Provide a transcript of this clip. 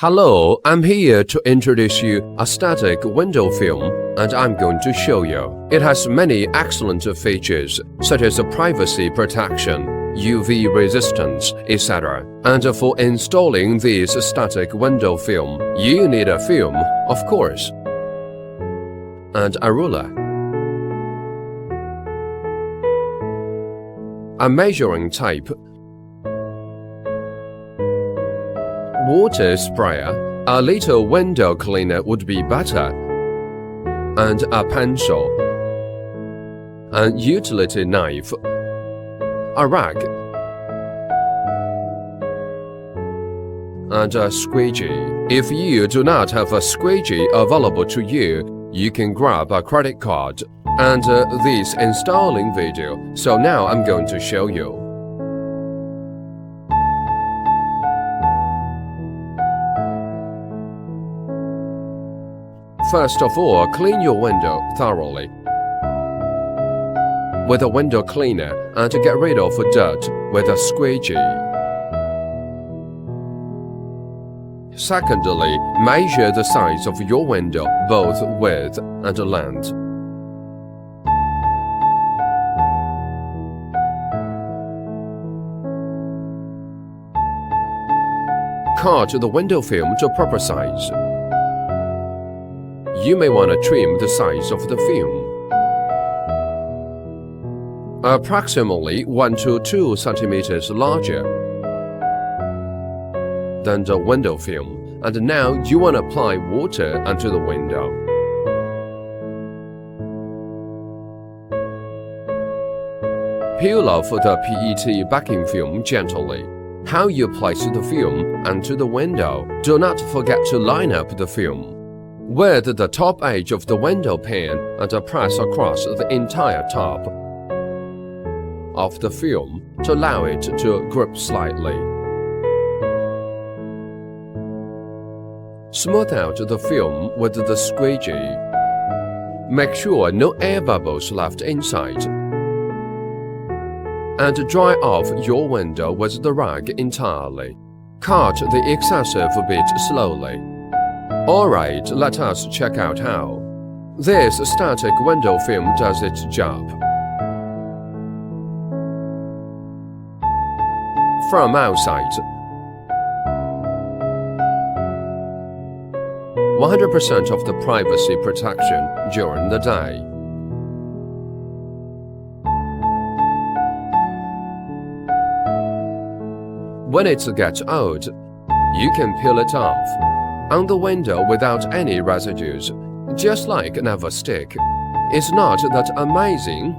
Hello, I'm here to introduce you a static window film, and I'm going to show you. It has many excellent features such as privacy protection, UV resistance, etc. And for installing this static window film, you need a film, of course, and a ruler, a measuring tape, water sprayer, a little window cleaner would be better, and a pencil, a utility knife, a rag, and a squeegee. If you do not have a squeegee available to you, you can grab a credit card and this installing video. So now I'm going to show you. First of all, clean your window thoroughly with a window cleaner and get rid of dirt with a squeegee. Secondly, measure the size of your window, both width and length. Cut the window film to proper size. You may want to trim the size of the film approximately 1 to 2 centimeters larger than the window film, and now you want to apply water onto the window. Peel off the PET backing film gently. How you place the film onto the window. Do not forget to line up the film with the top edge of the window pane and press across the entire top of the film to allow it to grip slightly. Smooth out the film with the squeegee. Make sure no air bubbles left inside. And dry off your window with the rag entirely. Cut the excessive bit slowly. Alright, let us check out how. This static window film does its job. From outside, 100% of the privacy protection during the day. When it gets old, you can peel it off on the window without any residues, just like never stick. It's not that amazing?